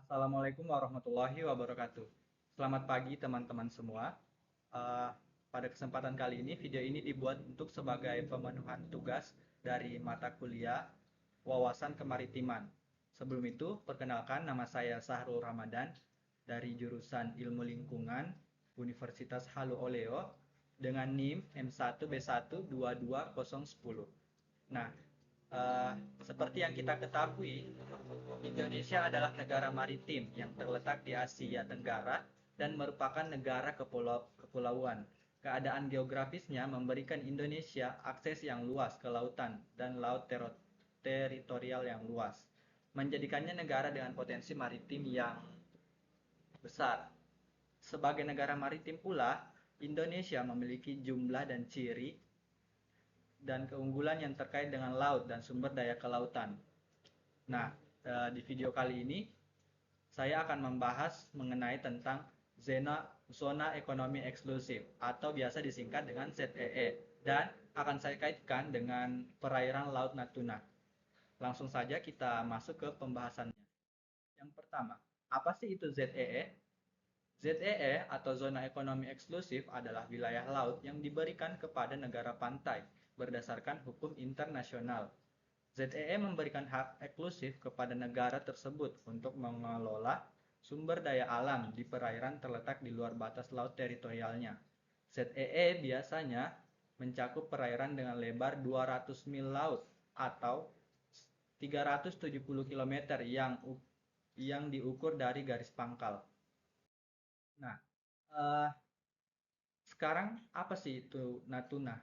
Assalamualaikum warahmatullahi wabarakatuh. Selamat pagi teman-teman semua. Eh, Pada kesempatan kali ini, video ini dibuat untuk sebagai pemenuhan tugas dari mata kuliah Wawasan Kemaritiman. Sebelum itu, perkenalkan nama saya Sahrul Ramadan dari jurusan Ilmu Lingkungan Universitas Halu Oleo dengan NIM M1B1 22010. Nah, eh, seperti yang kita ketahui, Indonesia adalah negara maritim yang terletak di Asia Tenggara dan merupakan negara kepulauan. Keadaan geografisnya memberikan Indonesia akses yang luas ke lautan dan laut teritorial yang luas, menjadikannya negara dengan potensi maritim yang besar. Sebagai negara maritim pula, Indonesia memiliki jumlah dan ciri dan keunggulan yang terkait dengan laut dan sumber daya kelautan. Nah, di video kali ini saya akan membahas mengenai tentang zona ekonomi eksklusif atau biasa disingkat dengan ZEE dan akan saya kaitkan dengan perairan Laut Natuna. Langsung saja kita masuk ke pembahasannya. Yang pertama, apa sih itu ZEE? ZEE atau zona ekonomi eksklusif adalah wilayah laut yang diberikan kepada negara pantai berdasarkan hukum internasional. ZEE memberikan hak eksklusif kepada negara tersebut untuk mengelola sumber daya alam di perairan terletak di luar batas laut teritorialnya. ZEE biasanya mencakup perairan dengan lebar 200 mil laut atau 370 km yang diukur dari garis pangkal. Nah, eh, sekarang apa sih itu Natuna?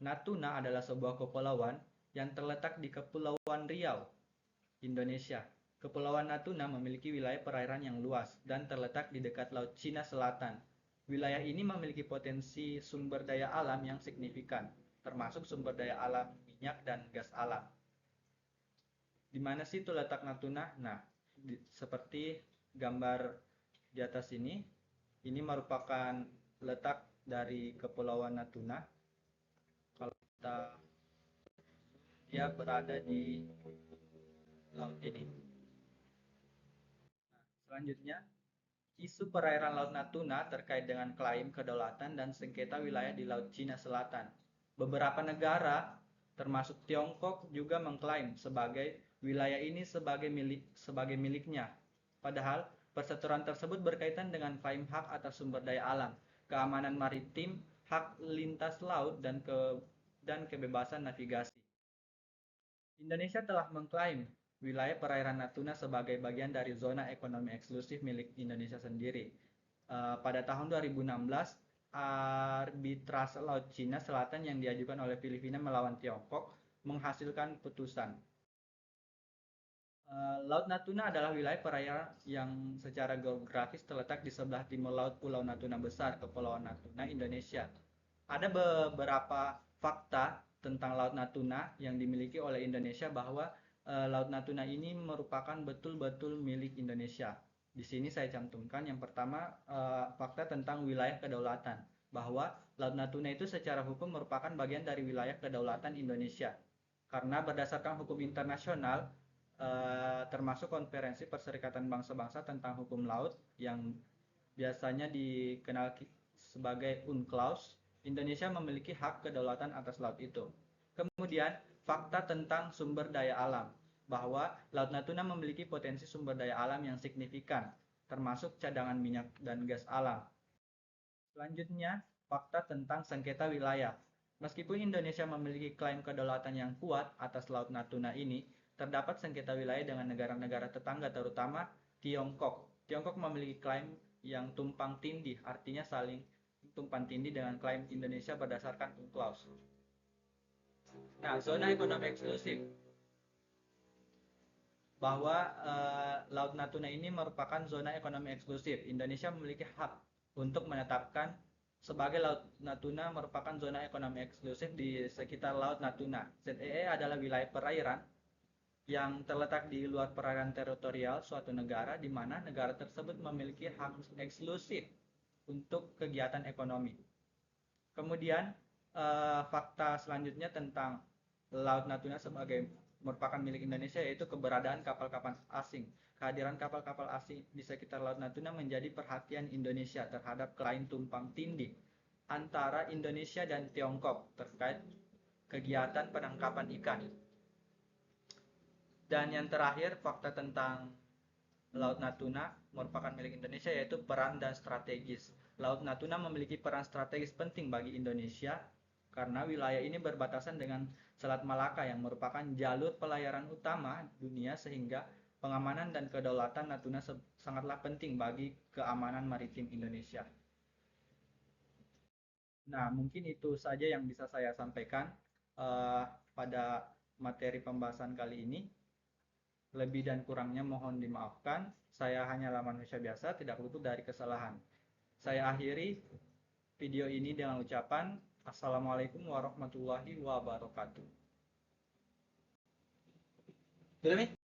Natuna adalah sebuah kepulauan yang terletak di Kepulauan Riau, Indonesia. Kepulauan Natuna memiliki wilayah perairan yang luas dan terletak di dekat Laut Cina Selatan. Wilayah ini memiliki potensi sumber daya alam yang signifikan, termasuk sumber daya alam minyak dan gas alam. Di mana sih itu letak Natuna? Nah, seperti gambar di atas ini merupakan letak dari Kepulauan Natuna. Kalau kita dia berada di laut ini. Selanjutnya, isu perairan Laut Natuna terkait dengan klaim kedaulatan dan sengketa wilayah di Laut Cina Selatan. Beberapa negara, termasuk Tiongkok, juga mengklaim sebagai wilayah ini sebagai miliknya. Padahal, perseteruan tersebut berkaitan dengan klaim hak atas sumber daya alam, keamanan maritim, hak lintas laut, dan kebebasan navigasi. Indonesia telah mengklaim wilayah perairan Natuna sebagai bagian dari zona ekonomi eksklusif milik Indonesia sendiri. Pada tahun 2016, arbitrase Laut Cina Selatan yang diajukan oleh Filipina melawan Tiongkok menghasilkan putusan. Laut Natuna adalah wilayah perairan yang secara geografis terletak di sebelah timur laut Pulau Natuna Besar, Kepulauan Natuna, Indonesia. Ada beberapa fakta tentang Laut Natuna yang dimiliki oleh Indonesia bahwa Laut Natuna ini merupakan betul-betul milik Indonesia. Di sini saya cantumkan yang pertama fakta tentang wilayah kedaulatan, bahwa Laut Natuna itu secara hukum merupakan bagian dari wilayah kedaulatan Indonesia. Karena berdasarkan hukum internasional, termasuk Konferensi Perserikatan Bangsa-Bangsa tentang Hukum Laut yang biasanya dikenal sebagai UNCLOS, Indonesia memiliki hak kedaulatan atas laut itu. Kemudian, fakta tentang sumber daya alam, bahwa Laut Natuna memiliki potensi sumber daya alam yang signifikan, termasuk cadangan minyak dan gas alam. Selanjutnya, fakta tentang sengketa wilayah. Meskipun Indonesia memiliki klaim kedaulatan yang kuat atas Laut Natuna ini, terdapat sengketa wilayah dengan negara-negara tetangga terutama Tiongkok. Tiongkok memiliki klaim yang tumpang tindih, artinya saling tumpang tindih dengan klaim Indonesia berdasarkan UNCLOS. Nah, zona ekonomi eksklusif, bahwa Laut Natuna ini merupakan zona ekonomi eksklusif. Indonesia memiliki hak untuk menetapkan sebagai Laut Natuna merupakan zona ekonomi eksklusif di sekitar Laut Natuna. ZEE adalah wilayah perairan yang terletak di luar perairan teritorial suatu negara di mana negara tersebut memiliki hak eksklusif untuk kegiatan ekonomi. Kemudian fakta selanjutnya tentang Laut Natuna sebagai merupakan milik Indonesia yaitu keberadaan kapal-kapal asing. kehadiran kapal-kapal asing di sekitar Laut Natuna menjadi perhatian Indonesia terhadap klaim tumpang tindih antara Indonesia dan Tiongkok terkait kegiatan penangkapan ikan. Dan yang terakhir, fakta tentang Laut Natuna merupakan milik Indonesia, yaitu peran dan strategis. Laut Natuna memiliki peran strategis penting bagi Indonesia karena wilayah ini berbatasan dengan Selat Malaka yang merupakan jalur pelayaran utama dunia, sehingga pengamanan dan kedaulatan Natuna sangatlah penting bagi keamanan maritim Indonesia. Nah, mungkin itu saja yang bisa saya sampaikan pada materi pembahasan kali ini. Lebih dan kurangnya mohon dimaafkan. Saya hanyalah manusia biasa, tidak luput dari kesalahan. Saya akhiri video ini dengan ucapan Assalamualaikum warahmatullahi wabarakatuh.